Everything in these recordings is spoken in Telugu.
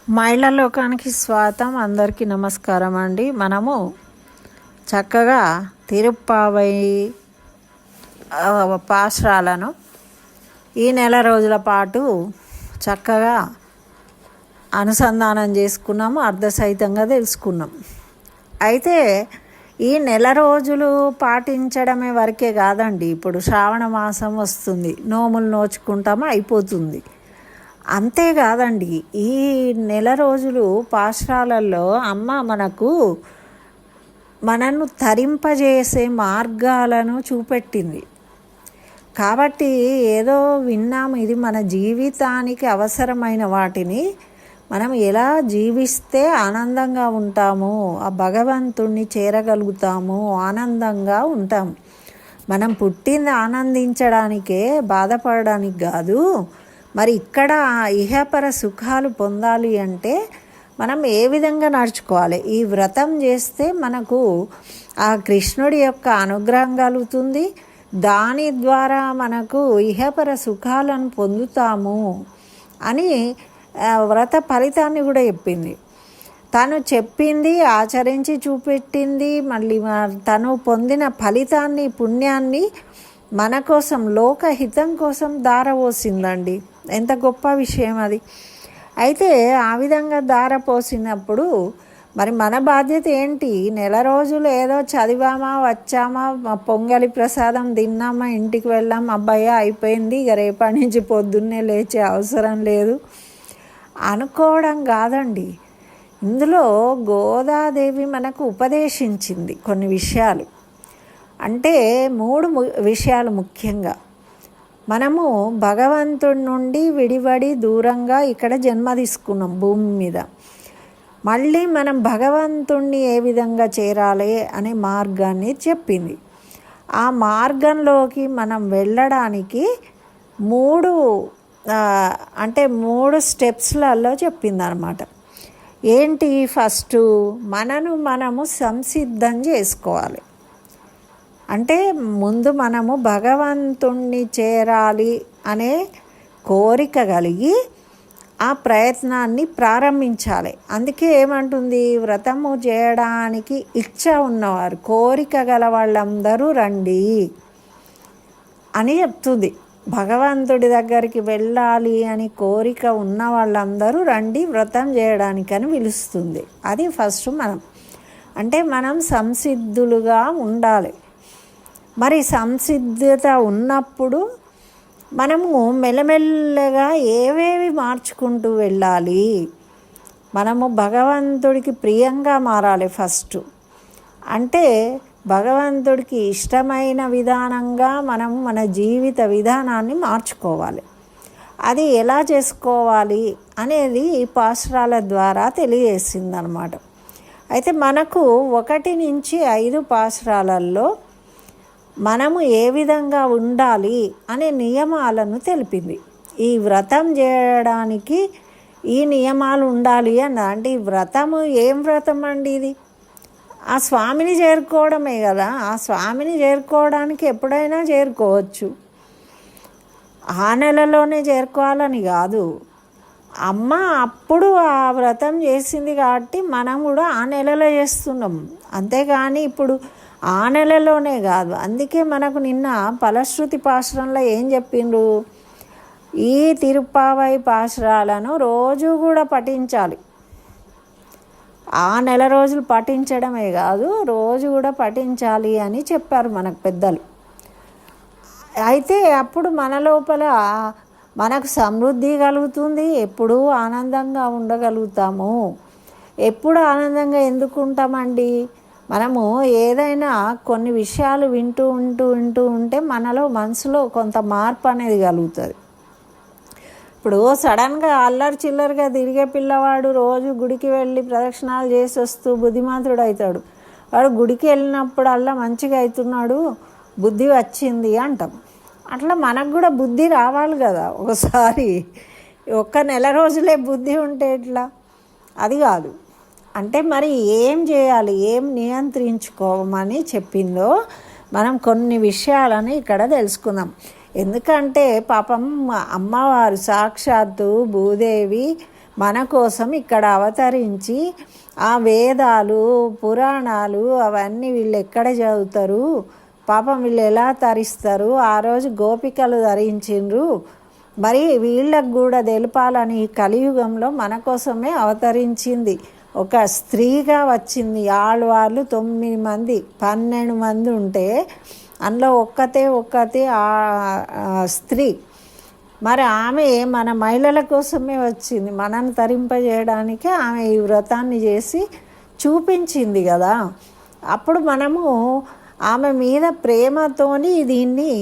మహిళా లోకానికి స్వాగతం. అందరికీ నమస్కారం అండి. మనము చక్కగా తిరుప్పావై పాశ్రాలను ఈ నెల రోజుల పాటు చక్కగా అనుసంధానం చేసుకున్నాము, అర్ధసహితంగా తెలుసుకున్నాం. అయితే ఈ నెల రోజులు పాటించడమే వరకే కాదండి, ఇప్పుడు శ్రావణ మాసం వస్తుంది, నోములు నోచుకుంటామో అయిపోతుంది. అంతేకాదండి, ఈ నెల రోజులు పాశ్రాలలో అమ్మ మనను తరింపజేసే మార్గాలను చూపెట్టింది. కాబట్టి ఏదో విన్నాము, ఇది మన జీవితానికి అవసరమైన వాటిని మనం ఎలా జీవిస్తే ఆనందంగా ఉంటాము, ఆ భగవంతుణ్ణి చేరగలుగుతాము, ఆనందంగా ఉంటాము. మనం పుట్టింది ఆనందించడానికే, బాధపడడానికి కాదు. మరి ఇక్కడ ఇహపర సుఖాలు పొందాలి అంటే మనం ఏ విధంగా నడుచుకోవాలి? ఈ వ్రతం చేస్తే మనకు ఆ కృష్ణుడి యొక్క అనుగ్రహం కలుగుతుంది, దాని ద్వారా మనకు ఇహపర సుఖాలను పొందుతాము అని వ్రత ఫలితాన్ని కూడా చెప్పింది. తను చెప్పింది, ఆచరించి చూపెట్టింది. మళ్ళీ తను పొందిన ఫలితాన్ని, పుణ్యాన్ని మన కోసం, లోకహితం కోసం ధారపోసిందండి. ఎంత గొప్ప విషయం అది. అయితే ఆ విధంగా ధారపోసినప్పుడు మరి మన బాధ్యత ఏంటి? నెల రోజులు ఏదో చదివామా, వచ్చామా, పొంగలి ప్రసాదం తిన్నామా, ఇంటికి వెళ్ళాం, అబ్బాయి అయిపోయింది, ఇక రేపటి నుంచి పొద్దున్నే లేచే అవసరం లేదు అనుకోవడం కాదండి. ఇందులో గోదాదేవి మనకు ఉపదేశించింది కొన్ని విషయాలు. అంటే 3 విషయాలు ముఖ్యంగా. మనము భగవంతుడి నుండి విడివడి దూరంగా ఇక్కడ జన్మ తీసుకున్నాం భూమి మీద. మళ్ళీ మనం భగవంతుణ్ణి ఏ విధంగా చేరాలి అనే మార్గాన్ని చెప్పింది. ఆ మార్గంలోకి మనం వెళ్ళడానికి 3 స్టెప్స్లలో చెప్పింది అన్నమాట. ఏంటి? ఫస్ట్ మనము సంసిద్ధం చేసుకోవాలి. అంటే ముందు మనము భగవంతుణ్ణి చేరాలి అనే కోరిక కలిగి ఆ ప్రయత్నాన్ని ప్రారంభించాలి. అందుకే ఏమంటుంది? వ్రతము చేయడానికి ఇచ్చ ఉన్నవారు, కోరిక గల వాళ్ళందరూ రండి అని చెప్తుంది. భగవంతుడి దగ్గరికి వెళ్ళాలి అని కోరిక ఉన్న వాళ్ళందరూ రండి వ్రతం చేయడానికని పిలుస్తుంది. అది ఫస్ట్ మనం సంసిద్ధులుగా ఉండాలి. మరి సంసిద్ధత ఉన్నప్పుడు మనము మెల్లమెల్లగా ఏవేవి మార్చుకుంటూ వెళ్ళాలి? మనము భగవంతుడికి ప్రియంగా మారాలి ఫస్ట్. అంటే భగవంతుడికి ఇష్టమైన విధానంగా మనము మన జీవిత విధానాన్ని మార్చుకోవాలి. అది ఎలా చేసుకోవాలి అనేది ఈ పాశ్రాల ద్వారా తెలియజేసింది అన్నమాట. అయితే మనకు 1 నుంచి 5 పాశ్రాలలో మనము ఏ విధంగా ఉండాలి అనే నియమాలను తెలిపింది. ఈ వ్రతం చేయడానికి ఈ నియమాలు ఉండాలి అంటే ఈ వ్రతము ఏం వ్రతం అండి? ఇది ఆ స్వామిని చేరుకోవడమే కదా. ఆ స్వామిని చేరుకోవడానికి ఎప్పుడైనా చేరుకోవచ్చు, ఆ నెలలోనే చేరుకోవాలని కాదు. అమ్మ అప్పుడు ఆ వ్రతం చేసింది కాబట్టి మనం కూడా ఆ నెలలో చేస్తున్నాం. అంతేగాని ఇప్పుడు ఆ నెలలోనే కాదు. అందుకే మనకు నిన్న ఫలశ్రుతి పాశ్రంలో ఏం చెప్పిండ్రు? ఈ తిరుప్పావై పాశ్రాలను రోజు కూడా పఠించాలి. ఆ నెల రోజులు పఠించడమే కాదు, రోజు కూడా పఠించాలి అని చెప్పారు మనకు పెద్దలు. అయితే అప్పుడు మన లోపల మనకు సమృద్ధి కలుగుతుంది, ఎప్పుడూ ఆనందంగా ఉండగలుగుతాము. ఎప్పుడు ఆనందంగా ఎందుకు ఉంటామండి? మనము ఏదైనా కొన్ని విషయాలు వింటూ ఉంటే మనసులో కొంత మార్పు అనేది కలుగుతుంది. ఇప్పుడు సడన్గా అల్లరి చిల్లరగా తిరిగే పిల్లవాడు రోజు గుడికి వెళ్ళి ప్రదక్షిణాలు చేసి వస్తూ బుద్ధిమంతుడు అవుతాడు. వాడు గుడికి వెళ్ళినప్పుడల్లా మంచిగా అవుతున్నాడు, బుద్ధి వచ్చింది అంటాం. అట్లా మనకు కూడా బుద్ధి రావాలి కదా. ఒకసారి 1 నెల రోజులే బుద్ధి ఉంటే ఎట్లా? అది కాదు. అంటే మరి ఏం చేయాలి, ఏం నియంత్రించుకోమని చెప్పిందో మనం కొన్ని విషయాలని ఇక్కడ తెలుసుకుందాం. ఎందుకంటే పాపం అమ్మవారు సాక్షాత్తు భూదేవి మన కోసం ఇక్కడ అవతరించి ఆ వేదాలు పురాణాలు అవన్నీ వీళ్ళు ఎక్కడ చదువుతారు, పాపం వీళ్ళు ఎలా తరిస్తారు, ఆ రోజు గోపికలు ధరించిండ్రు, మరి వీళ్ళకు కూడా తెలపాలని ఈ కలియుగంలో మన కోసమే అవతరించింది. ఒక స్త్రీగా వచ్చింది. ఆళ్వార్లు 9 మంది 12 మంది ఉంటే అందులో ఒక్కతే స్త్రీ. మరి ఆమె మన మహిళల కోసమే వచ్చింది. మనల్ని తరింపజేయడానికి ఆమె ఈ వ్రతాన్ని చేసి చూపించింది కదా. అప్పుడు మనము ఆమె మీద ప్రేమతోని దీన్ని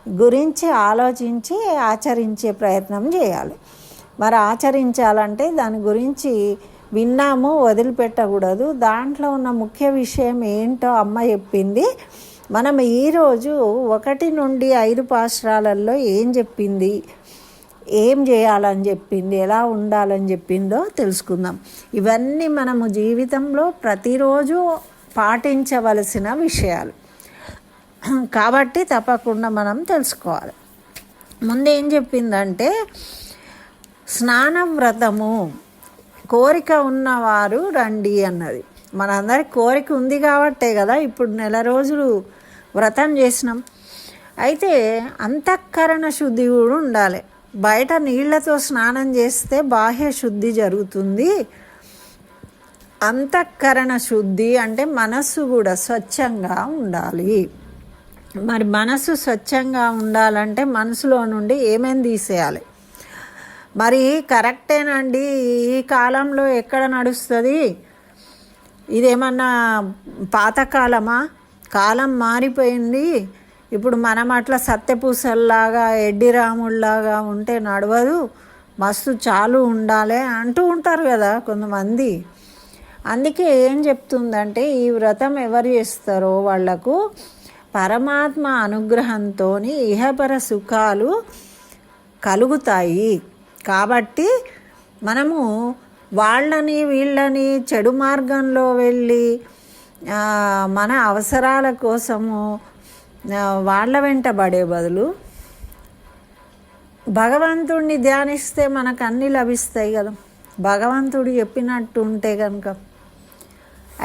గురించి ఆలోచించి ఆచరించే ప్రయత్నం చేయాలి. మరి ఆచరించాలంటే దాని గురించి విన్నాము వదిలిపెట్టకూడదు. దాంట్లో ఉన్న ముఖ్య విషయం ఏంటో అమ్మ చెప్పింది. మనం ఈరోజు 1 నుండి 5 పాశ్రాలలో ఏం చెప్పింది, ఏం చేయాలని చెప్పింది, ఎలా ఉండాలని చెప్పిందో తెలుసుకుందాం. ఇవన్నీ మనము జీవితంలో ప్రతిరోజు పాటించవలసిన విషయాలు కాబట్టి తప్పకుండా మనం తెలుసుకోవాలి. ముందేం చెప్పిందంటే స్నాన వ్రతము, కోరిక ఉన్నవారు రండి అన్నది. మనందరికి కోరిక ఉంది కాబట్టే కదా ఇప్పుడు 1 రోజులు వ్రతం చేసినాం. అయితే అంతఃకరణ శుద్ధి కూడా ఉండాలి. బయట నీళ్లతో స్నానం చేస్తే బాహ్య శుద్ధి జరుగుతుంది. అంతఃకరణ శుద్ధి అంటే మనస్సు కూడా స్వచ్ఛంగా ఉండాలి. మరి మనసు స్వచ్ఛంగా ఉండాలంటే మనసులో నుండి ఏమేమి తీసేయాలి? మరి కరెక్టేనండి, ఈ కాలంలో ఎక్కడ నడుస్తుంది? ఇదేమన్నా పాతకాలమా? కాలం మారిపోయింది. ఇప్పుడు మనం అట్లా సత్యపూసల్లాగా ఎడ్డిరాముల్లాగా ఉంటే నడవదు, మస్తు చాలు ఉండాలి అంటూ ఉంటారు కదా కొంతమంది. అందుకే ఏం చెప్తుందంటే ఈ వ్రతం ఎవరు చేస్తారో వాళ్లకు పరమాత్మ అనుగ్రహంతో ఇహపర సుఖాలు కలుగుతాయి. కాబట్టి మనము వాళ్ళని వీళ్ళని చెడు మార్గంలో వెళ్ళి మన అవసరాల కోసము వాళ్ళ వెంట పడే బదులు భగవంతుడిని ధ్యానిస్తే మనకు అన్నీ లభిస్తాయి కదా, భగవంతుడు చెప్పినట్టు ఉంటే కనుక.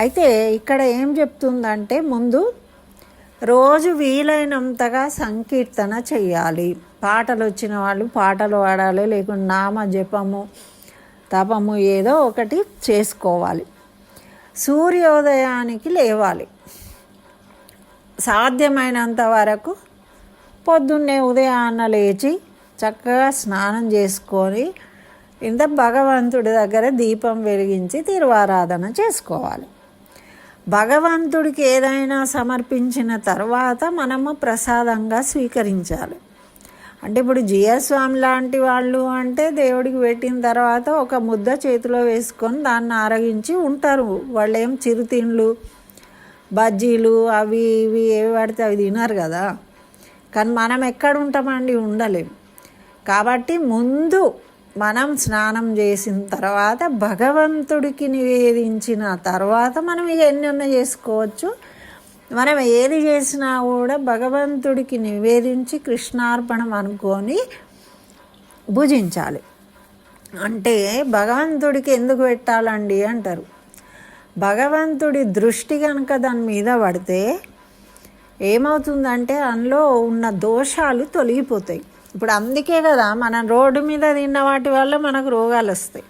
అయితే ఇక్కడ ఏం చెప్తుందంటే ముందు రోజు వీలైనంతగా సంకీర్తన చెయ్యాలి. పాటలు వచ్చిన వాళ్ళు పాటలు పాడాలి, లేకుంటే నామ జపము తపము ఏదో ఒకటి చేసుకోవాలి. సూర్యోదయానికి లేవాలి. సాధ్యమైనంత వరకు పొద్దున్నే ఉదయాన్న లేచి చక్కగా స్నానం చేసుకొని ఇంత భగవంతుడి దగ్గర దీపం వెలిగించి తిరువారాధన చేసుకోవాలి. భగవంతుడికి ఏదైనా సమర్పించిన తర్వాత మనము ప్రసాదంగా స్వీకరించాలి. అంటే ఇప్పుడు జియస్వామి లాంటి వాళ్ళు అంటే దేవుడికి పెట్టిన తర్వాత ఒక ముద్ద చేతిలో వేసుకొని దాన్ని ఆరగించి ఉంటారు. వాళ్ళు ఏం చిరుతిండ్లు బజ్జీలు అవి ఇవి ఏవి పడితే అవి తినరు కదా. కానీ మనం ఎక్కడ ఉంటామండి, ఉండలేం. కాబట్టి ముందు మనం స్నానం చేసిన తర్వాత భగవంతుడికి నివేదించిన తర్వాత మనం ఇక ఎన్నెన్నో చేసుకోవచ్చు. మనం ఏది చేసినా కూడా భగవంతుడికి నివేదించి కృష్ణార్పణం అనుకొని భుజించాలి. అంటే భగవంతుడికి ఎందుకు పెట్టాలండి అంటారు. భగవంతుడి దృష్టి కనుక దాని మీద పడితే ఏమవుతుందంటే అందులో ఉన్న దోషాలు తొలగిపోతాయి. ఇప్పుడు అందుకే కదా మనం రోడ్డు మీద తిన్న వాటి వల్ల మనకు రోగాలు వస్తాయి.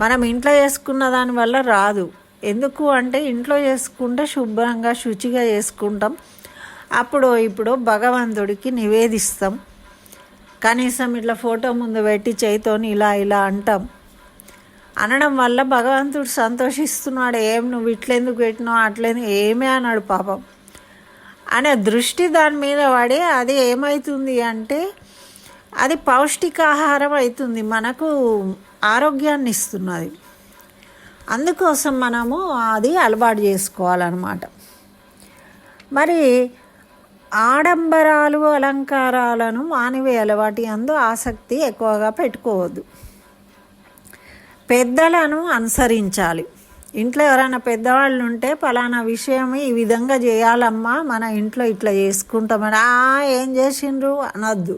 మనం ఇంట్లో చేసుకున్న దానివల్ల రాదు. ఎందుకు అంటే ఇంట్లో చేసుకుంటే శుభ్రంగా శుచిగా చేసుకుంటాం. అప్పుడు ఇప్పుడు భగవంతుడికి నివేదిస్తాం. కనీసం ఇట్లా ఫోటో ముందు పెట్టి చేయితోని ఇలా ఇలా అంటాం. అనడం వల్ల భగవంతుడు సంతోషిస్తున్నాడు. ఏం నువ్వు ఇట్లెందుకు పెట్టినావు అట్లెందుకు ఏమే అన్నాడు పాపం అనే దృష్టి దాని మీద పడి అది ఏమవుతుంది అంటే అది పౌష్టికాహారం అవుతుంది, మనకు ఆరోగ్యాన్ని ఇస్తున్నది. అందుకోసం మనము అది అలవాటు చేసుకోవాలన్నమాట. మరి ఆడంబరాలు అలంకారాలను మానివేయాలి. వాటి అందు ఆసక్తి ఎక్కువగా పెట్టుకోవద్దు. పెద్దలను అనుసరించాలి. ఇంట్లో ఎవరైనా పెద్దవాళ్ళు ఉంటే పలానా విషయం ఈ విధంగా చేయాలమ్మా, మన ఇంట్లో ఇట్లా చేసుకుంటామని ఏం చేసిండ్రు అనొద్దు.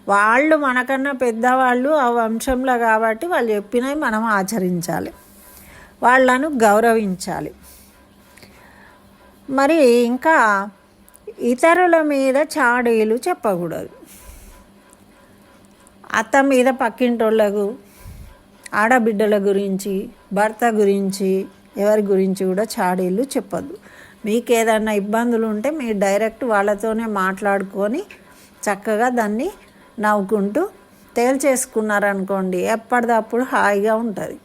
వాళ్ళు మనకన్నా పెద్దవాళ్ళు ఆ వంశంలో కాబట్టి వాళ్ళు చెప్పినవి మనం ఆచరించాలి, వాళ్ళను గౌరవించాలి. మరి ఇంకా ఇతరుల మీద చాడీలు చెప్పకూడదు. అత్త మీద పక్కింటోళ్ళకు, ఆడబిడ్డల గురించి, భర్త గురించి, ఎవరి గురించి కూడా చాడీలు చెప్పొద్దు. మీకు ఏదైనా ఇబ్బందులు ఉంటే మీరు డైరెక్ట్ వాళ్ళతోనే మాట్లాడుకొని చక్కగా దాన్ని నవ్వుకుంటూ తేల్చేసుకున్నారనుకోండి, ఎప్పటిదప్పుడు హాయిగా ఉంటుంది.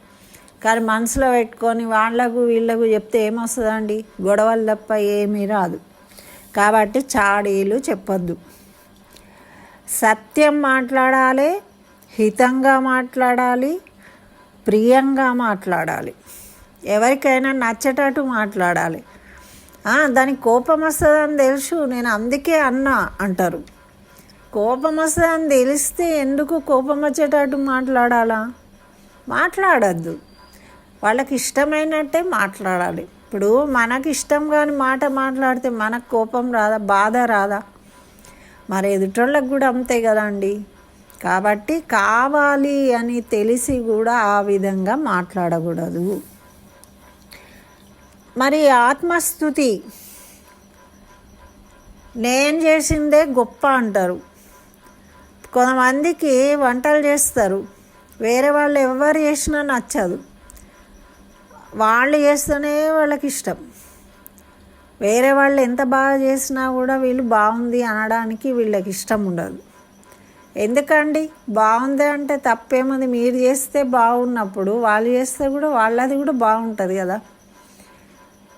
కానీ మనసులో పెట్టుకొని వాళ్ళకు వీళ్ళకు చెప్తే ఏమొస్తుందండి? గొడవలు తప్ప ఏమీ రాదు. కాబట్టి చాడీలు చెప్పొద్దు. సత్యం మాట్లాడాలి, హితంగా మాట్లాడాలి, ప్రియంగా మాట్లాడాలి, ఎవరికైనా నచ్చేటట్టు మాట్లాడాలి. దానికి కోపం వస్తుందని తెలుసు, నేను అందుకే అన్నా అంటారు. కోపం వస్తుందని తెలిస్తే ఎందుకు కోపం వచ్చేటట్టు మాట్లాడాలా? మాట్లాడద్దు. వాళ్ళకి ఇష్టమైనట్టే మాట్లాడాలి. ఇప్పుడు మనకి ఇష్టం కాని మాట మాట్లాడితే మనకు కోపం రాదా? బాధ రాదా? మరి ఎదుటోళ్ళకి కూడా అంతే కదండి. కాబట్టి కావాలి అని తెలిసి కూడా ఆ విధంగా మాట్లాడకూడదు. మరి ఆత్మస్తుతి, నేను చేసిందే గొప్ప అంటారు. కొంతమందికి వంటలు చేస్తారు, వేరే వాళ్ళు ఎవరు చేసినా నచ్చదు, వాళ్ళు చేస్తేనే వాళ్ళకి ఇష్టం. వేరే వాళ్ళు ఎంత బాగా చేసినా కూడా వీళ్ళు బాగుంది అనడానికి వీళ్ళకి ఇష్టం ఉండదు. ఎందుకండి? బాగుంది అంటే తప్పేముంది? మీరు చేస్తే బాగున్నప్పుడు వాళ్ళు చేస్తే కూడా వాళ్ళది కూడా బాగుంటుంది కదా.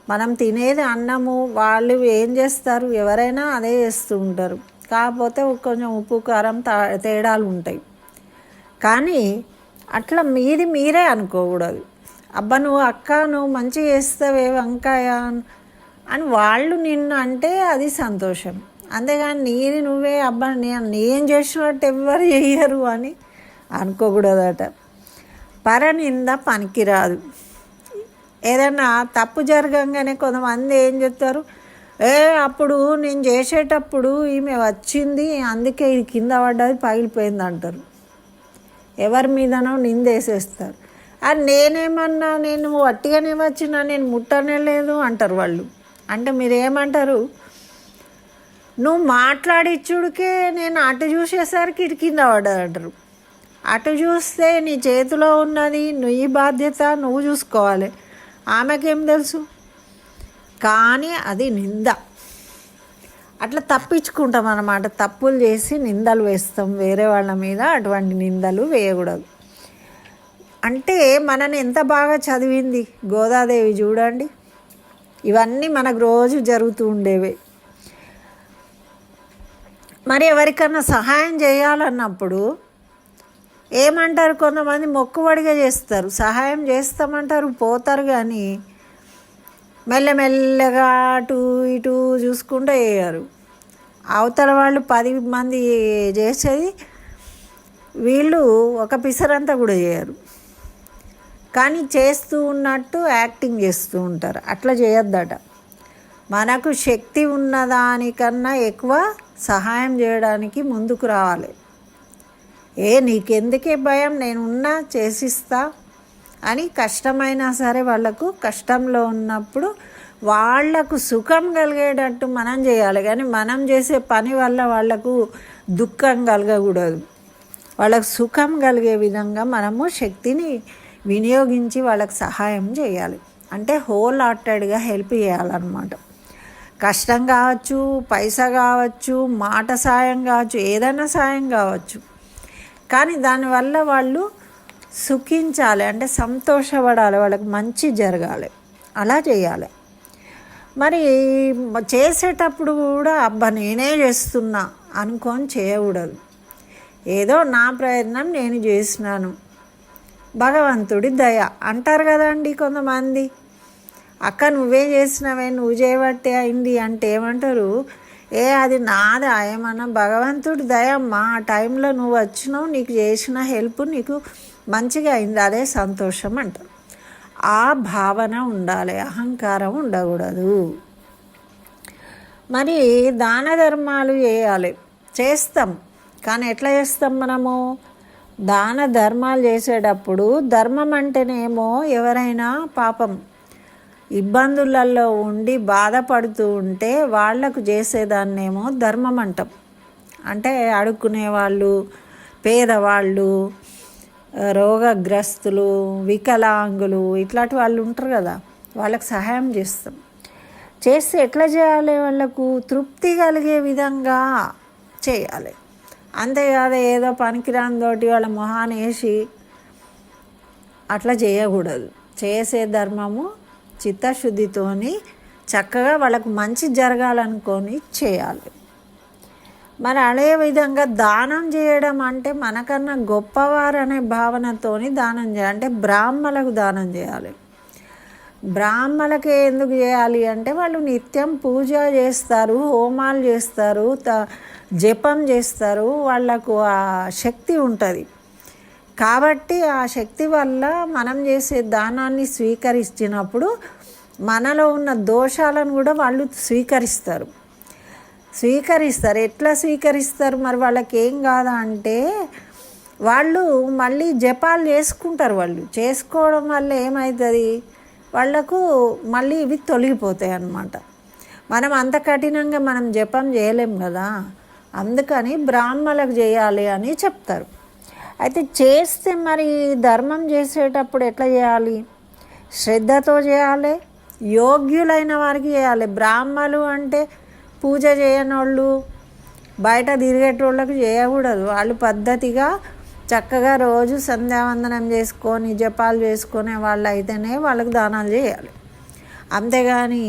మనం తినేది అన్నము, వాళ్ళు ఏం చేస్తారు? ఎవరైనా అదే చేస్తూ ఉంటారు. కాకపోతే కొంచెం ఉప్పు కారం తేడాలు ఉంటాయి. కానీ అట్లా మీరే అనుకోకూడదు. అబ్బా నువ్వు అక్క నువ్వు మంచిగా చేస్తావే వంకాయ అని వాళ్ళు నిన్ను అంటే అది సంతోషం. అంతేగాని నువ్వే అబ్బా నేను చేసినట్టు ఎవ్వరు చెయ్యరు అని అనుకోకూడదట. పరనింద పనికిరాదు. ఏదైనా తప్పు జరగంగానే కొంతమంది ఏం చెప్తారు, అప్పుడు నేను చేసేటప్పుడు ఈమె వచ్చింది అందుకే ఇది కింద పడ్డది పగిలిపోయింది అంటారు. ఎవరి మీదనో నిందేసేస్తారు. అది నేనేమన్నా, నేను వట్టిగానే వచ్చినా, నేను ముట్టనే లేదు అంటారు వాళ్ళు. అంటే మీరేమంటారు? నువ్వు మాట్లాడిచ్చుడికే నేను అటు చూసేసరికి ఇటు కింద పడ్డది అంటారు. అటు చూస్తే నీ చేతిలో ఉన్నది, నీ బాధ్యత నువ్వు చూసుకోవాలి, ఆమెకేం తెలుసు? కానీ అది నింద. అట్లా తప్పించుకుంటాం అన్నమాట. తప్పులు చేసి నిందలు వేస్తాం వేరే వాళ్ళ మీద. అటువంటి నిందలు వేయకూడదు. అంటే మనని ఎంత బాగా చదివింది గోదాదేవి చూడండి. ఇవన్నీ మనకు రోజు జరుగుతూ ఉండేవే. మరి ఎవరికన్నా సహాయం చేయాలన్నప్పుడు ఏమంటారు? కొంతమంది మొక్కుబడిగా చేస్తారు, సహాయం చేస్తామంటారు, పోతారు. కానీ మెల్లమెల్లగా అటు ఇటు చూసుకుంటూ వేయరు. అవతల వాళ్ళు 10 మంది చేసేది వీళ్ళు ఒక పిసరంతా కూడా చేయరు. కానీ చేస్తూ ఉన్నట్టు యాక్టింగ్ చేస్తూ ఉంటారు. అట్లా చేయొద్దట. మనకు శక్తి ఉన్నదానికన్నా ఎక్కువ సహాయం చేయడానికి ముందుకు రావాలి. నీకెందుకే భయం, నేనున్నా చేసిస్తా అని కష్టమైనా సరే వాళ్ళకు కష్టంలో ఉన్నప్పుడు వాళ్లకు సుఖం కలిగేటట్టు మనం చేయాలి. కానీ మనం చేసే పని వల్ల వాళ్లకు దుఃఖం కలగకూడదు. వాళ్ళకు సుఖం కలిగే విధంగా మనము శక్తిని వినియోగించి వాళ్ళకు సహాయం చేయాలి. అంటే హోల్ హార్టెడ్గా హెల్ప్ చేయాలన్నమాట. కష్టం కావచ్చు, పైసా కావచ్చు, మాట సాయం కావచ్చు, ఏదైనా సాయం కావచ్చు. కానీ దానివల్ల వాళ్ళు సుఖించాలి, అంటే సంతోషపడాలి, వాళ్ళకి మంచి జరగాలి. అలా చేయాలి. మరి చేసేటప్పుడు కూడా అబ్బా నేనే చేస్తున్నా అనుకొని చేయకూడదు. ఏదో నా ప్రయత్నం నేను చేసినాను, భగవంతుడి దయ అంటారు కదండి కొంతమంది. అక్క నువ్వే చేసినవే, నువ్వు చేయబట్టే అయింది అంటే ఏమంటారు? అది నాదా ఏమన్నా? భగవంతుడి దయమ్మా, ఆ టైంలో నువ్వు వచ్చినావు, నీకు చేసిన హెల్ప్ నీకు మంచిగా అయింది, అదే సంతోషం అంటారు. ఆ భావన ఉండాలి, అహంకారం ఉండకూడదు. మరి దాన ధర్మాలు చేయాలి, చేస్తాం. కానీ ఎట్లా చేస్తాం మనము? దాన ధర్మాలు చేసేటప్పుడు ధర్మం అంటేనేమో ఎవరైనా పాపం ఇబ్బందులలో ఉండి బాధపడుతూ ఉంటే వాళ్లకు చేసేదాన్నేమో ధర్మం అంటాం. అంటే అడుక్కునే వాళ్ళు, పేదవాళ్ళు, రోగగ్రస్తులు, వికలాంగులు ఇట్లాంటి వాళ్ళు ఉంటారు కదా, వాళ్ళకి సహాయం చేస్తాం. చేస్తే ఎట్లా చేయాలి? వాళ్ళకు తృప్తి కలిగే విధంగా చేయాలి. అంతేకాదు ఏదో పనికిరానితోటి వాళ్ళ మొహాన్ని వేసి అట్లా చేయకూడదు. చేసే ధర్మము చిత్తశుద్ధితోని చక్కగా వాళ్ళకు మంచి జరగాలనుకొని చేయాలి. మరి అదే విధంగా దానం చేయడం అంటే మనకన్నా గొప్పవారు అనే భావనతోని దానం చేయాలి. అంటే బ్రాహ్మలకు దానం చేయాలి. బ్రాహ్మణులకి ఎందుకు చేయాలి అంటే వాళ్ళు నిత్యం పూజ చేస్తారు, హోమాలు చేస్తారు, జపం చేస్తారు, వాళ్ళకు ఆ శక్తి ఉంటుంది. కాబట్టి ఆ శక్తి వల్ల మనం చేసే దానాన్ని స్వీకరించినప్పుడు మనలో ఉన్న దోషాలను కూడా వాళ్ళు స్వీకరిస్తారు. ఎట్లా స్వీకరిస్తారు? మరి వాళ్ళకి ఏం కాదా అంటే వాళ్ళు మళ్ళీ జపాలు చేసుకుంటారు. వాళ్ళు చేసుకోవడం వల్ల ఏమవుతుంది? వాళ్లకు మళ్ళీ ఇవి తొలగిపోతాయి అన్నమాట. మనం అంత కఠినంగా మనం జపం చేయలేం కదా, అందుకని బ్రాహ్మణులకు చేయాలి అని చెప్తారు. అయితే చేస్తే మరి ధర్మం చేసేటప్పుడు ఎట్లా చేయాలి? శ్రద్ధతో చేయాలి, యోగ్యులైన వారికి చేయాలి. బ్రాహ్మణులు అంటే పూజ చేయనోళ్ళు, బయట తిరిగేటోళ్ళకు చేయకూడదు. వాళ్ళు పద్ధతిగా చక్కగా రోజు సంధ్యావందనం చేసుకొని జపాలు చేసుకునే వాళ్ళు అయితేనే వాళ్ళకి దానాలు చేయాలి. అంతేగాని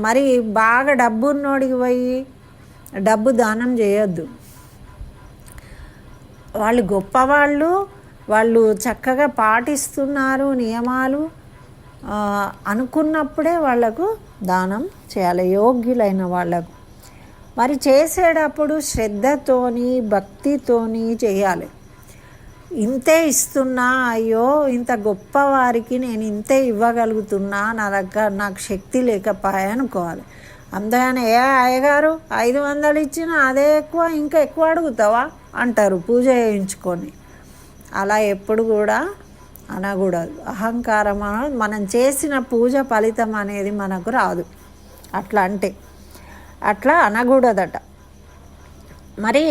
మరి బాగా డబ్బున్నోడికి పోయి డబ్బు దానం చేయొద్దు. వాళ్ళు గొప్పవాళ్ళు, వాళ్ళు చక్కగా పాటిస్తున్నారు నియమాలు అనుకున్నప్పుడే వాళ్లకు దానం చేయాలి, యోగ్యులైన వాళ్లకు. మరి చేసేటప్పుడు శ్రద్ధతోని భక్తితోని చేయాలి. ఇంతే ఇస్తున్నా, అయ్యో ఇంత గొప్పవారికి నేను ఇంతే ఇవ్వగలుగుతున్నా, నా దగ్గర నాకు శక్తి లేకపోయా అనుకోవాలి. అంతేగాని అయ్యగారు 500 ఇచ్చినా అదే ఎక్కువ, ఇంకా ఎక్కువ అడుగుతావా అంటారు పూజ చేయించుకొని. అలా ఎప్పుడు కూడా అనకూడదు. అహంకారం మనం చేసిన పూజ ఫలితం అనేది మనకు రాదు. అట్లా అనకూడదట. మరి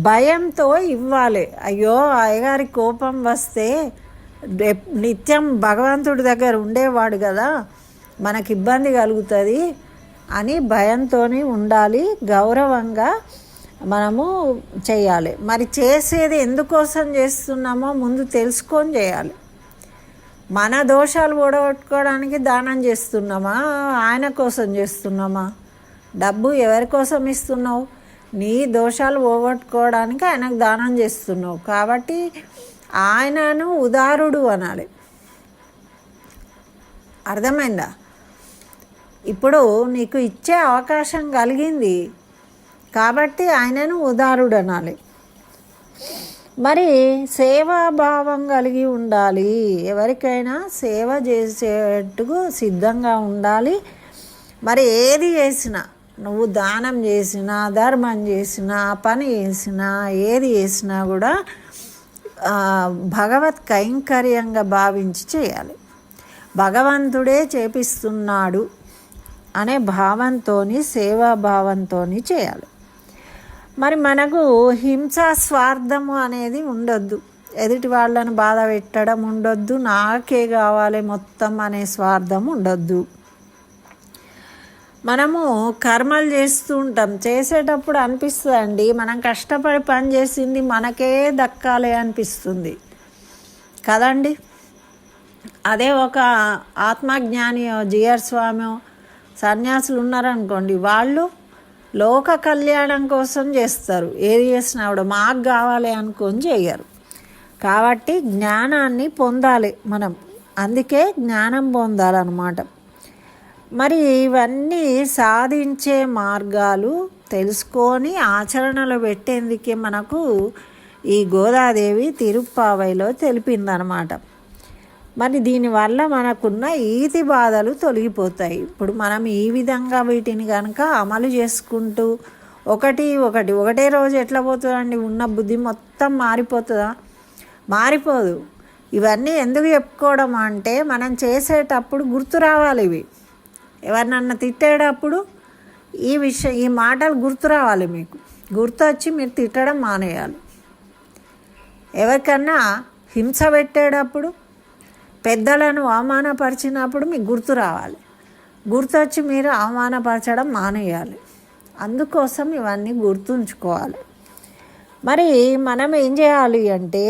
భయంతో ఇవ్వాలి. అయ్యో అయ్యగారి కోపం వస్తే నిత్యం భగవంతుడి దగ్గర ఉండేవాడు కదా, మనకి ఇబ్బంది కలుగుతుంది అని భయంతో ఉండాలి. గౌరవంగా మనము చేయాలి. మరి చేసేది ఎందుకోసం చేస్తున్నామో ముందు తెలుసుకొని చేయాలి. మన దోషాలు ఓడగొట్టుకోవడానికి దానం చేస్తున్నామా, ఆయన కోసం చేస్తున్నామా? డబ్బు ఎవరి కోసం ఇస్తున్నావు? నీ దోషాలు పోగొట్టుకోవడానికి ఆయనకు దానం చేస్తున్నావు. కాబట్టి ఆయనను ఉదారుడు అనాలి. అర్థమైందా? ఇప్పుడు నీకు ఇచ్చే అవకాశం కలిగింది కాబట్టి ఆయనను ఉదారుడు అనాలి. మరి సేవాభావం కలిగి ఉండాలి. ఎవరికైనా సేవ చేసేట్టుకు సిద్ధంగా ఉండాలి. మరి ఏది చేసినా, నువ్వు దానం చేసినా, ధర్మం చేసినా, పని చేసినా, ఏది చేసినా కూడా భగవత్ కైంకర్యంగా భావించి చేయాలి. భగవంతుడే చేపిస్తున్నాడు అనే భావంతో, సేవాభావంతో చేయాలి. మరి మనకు హింసా స్వార్థము అనేది ఉండొద్దు. ఎదుటి వాళ్ళని బాధ పెట్టడం ఉండొద్దు. నాకే కావాలి మొత్తం అనే స్వార్థం ఉండొద్దు. మనము కర్మలు చేస్తూ ఉంటాం. చేసేటప్పుడు అనిపిస్తుందండి, మనం కష్టపడి పని చేసింది మనకే దక్కాలి అనిపిస్తుంది కదండి. అదే ఒక ఆత్మజ్ఞాని జిఆర్ స్వామి సన్యాసులు ఉన్నారనుకోండి, వాళ్ళు లోక కళ్యాణం కోసం చేస్తారు. ఏది చేసినా కూడా మాకు కావాలి అనుకొని చేయరు. కాబట్టి జ్ఞానాన్ని పొందాలి మనం. అందుకే జ్ఞానం పొందాలన్నమాట. మరి ఇవన్నీ సాధించే మార్గాలు తెలుసుకొని ఆచరణలో పెట్టేందుకే మనకు ఈ గోదాదేవి తిరుప్పావైలో తెలిపిందనమాట. మరి దీనివల్ల మనకున్న ఈతి బాధలు తొలగిపోతాయి. ఇప్పుడు మనం ఈ విధంగా వీటిని కనుక అమలు చేసుకుంటూ ఒకటే రోజు ఎట్లా పోతుందండి? ఉన్న బుద్ధి మొత్తం మారిపోతుందా? మారిపోదు. ఇవన్నీ ఎందుకు చెప్పుకోవడం అంటే మనం చేసేటప్పుడు గుర్తు రావాలి. ఇవి ఎవరినన్నా తిట్టేటప్పుడు ఈ మాటలు గుర్తు రావాలి. మీకు గుర్తు వచ్చి మీరు తిట్టడం మానేయాలి. ఎవరికన్నా హింస పెట్టేటప్పుడు, పెద్దలను అవమానపరిచినప్పుడు మీకు గుర్తు రావాలి. గుర్తొచ్చి మీరు అవమానపరచడం మానేయాలి. అందుకోసం ఇవన్నీ గుర్తుంచుకోవాలి. మరి మనం ఏం చేయాలి అంటే,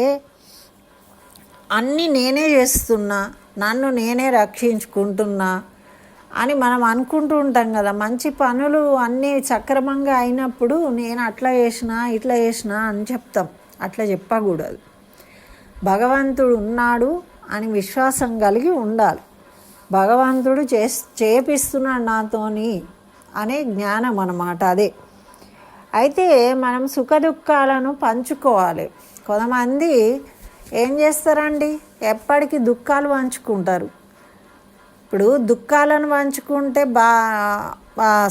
అన్నీ నేనే చేస్తున్నా, నన్ను నేనే రక్షించుకుంటున్నా అని మనం అనుకుంటూ ఉంటాం కదా. మంచి పనులు అన్నీ సక్రమంగా అయినప్పుడు నేను అట్లా చేసినా ఇట్లా చేసినా అని చెప్తాం. అట్లా చెప్పకూడదు. భగవంతుడు ఉన్నాడు అని విశ్వాసం కలిగి ఉండాలి. భగవంతుడు చేపిస్తున్నాడు నాతోని అనే జ్ఞానం అన్నమాట అదే. అయితే మనం సుఖ దుఃఖాలను పంచుకోవాలి. కొంతమంది ఏం చేస్తారండి, ఎప్పటికీ దుఃఖాలు పంచుకుంటారు. ఇప్పుడు దుఃఖాలను పంచుకుంటే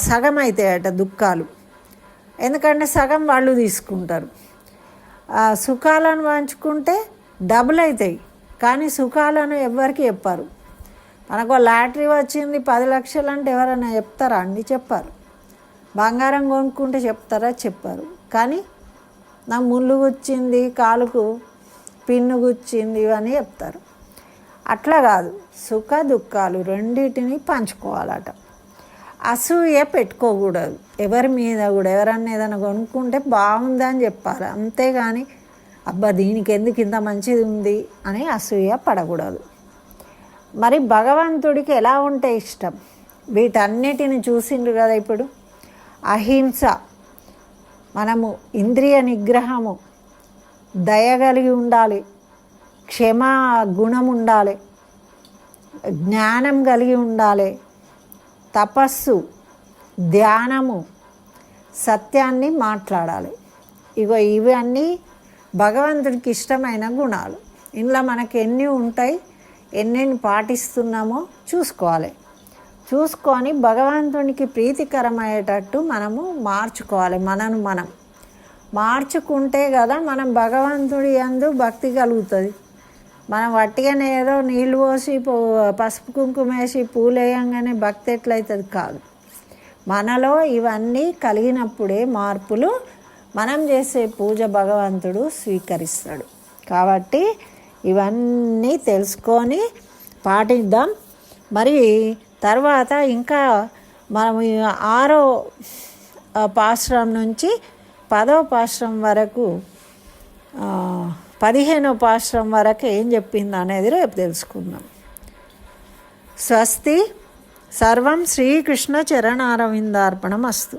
సగం అవుతాయట దుఃఖాలు. ఎందుకంటే సగం వాళ్ళు తీసుకుంటారు. సుఖాలను పంచుకుంటే డబుల్ అవుతాయి. కానీ సుఖాలను ఎవ్వరికి చెప్పారు. మనకు లాటరీ వచ్చింది 10 లక్షలు అంటే ఎవరైనా చెప్తారా అండి? చెప్పారు. బంగారం కొనుక్కుంటే చెప్తారా? చెప్పారు. కానీ నాకు ముళ్ళు గుచ్చింది, కాలుకు పిన్ను గుచ్చింది ఇవన్నీ చెప్తారు. అట్లా కాదు, సుఖ దుఃఖాలు రెండింటిని పంచుకోవాలట. అసూయ పెట్టుకోకూడదు ఎవరి మీద కూడా. ఎవరన్నా ఏదైనా కొనుక్కుంటే బాగుందని చెప్పాలి. అంతేగాని అబ్బా దీనికి ఎందుకు ఇంత మంచిది ఉంది అని అసూయ పడకూడదు. మరి భగవంతుడికి ఎలా ఉంటే ఇష్టం? వీటన్నిటిని చూసిండ్రు కదా ఇప్పుడు. అహింస, మనము ఇంద్రియ నిగ్రహము, దయ కలిగి ఉండాలి, క్షమా గుణం ఉండాలి, జ్ఞానం కలిగి ఉండాలి, తపస్సు, ధ్యానము, సత్యాన్ని మాట్లాడాలి. ఇవన్నీ భగవంతుడికి ఇష్టమైన గుణాలు. ఇందులో మనకి ఎన్ని ఉంటాయి, ఎన్నెన్ని పాటిస్తున్నామో చూసుకోవాలి. చూసుకొని భగవంతునికి ప్రీతికరమయ్యేటట్టు మనము మార్చుకోవాలి. మనం మార్చుకుంటే కదా మనం భగవంతుడి యందు భక్తి కలుగుతుంది. మనం వట్టిగానే ఏదో నీళ్ళు పోసి పసుపు కుంకుమ వేసి పూలేయంగానే భక్తి ఎట్లయితుంది? కాదు. మనలో ఇవన్నీ కలిగినప్పుడే మార్పులు మనం చేసే పూజ భగవంతుడు స్వీకరిస్తాడు. కాబట్టి ఇవన్నీ తెలుసుకొని పాటిద్దాం. మరి తర్వాత ఇంకా మనం 6వ పాశ్రం నుంచి 10వ పాశ్రం వరకు 15వ పాశ్రం వరకు ఏం చెప్పింది అనేది రేపు తెలుసుకుందాం. స్వస్తి. సర్వం శ్రీకృష్ణ చరణారవిందార్పణమస్తు.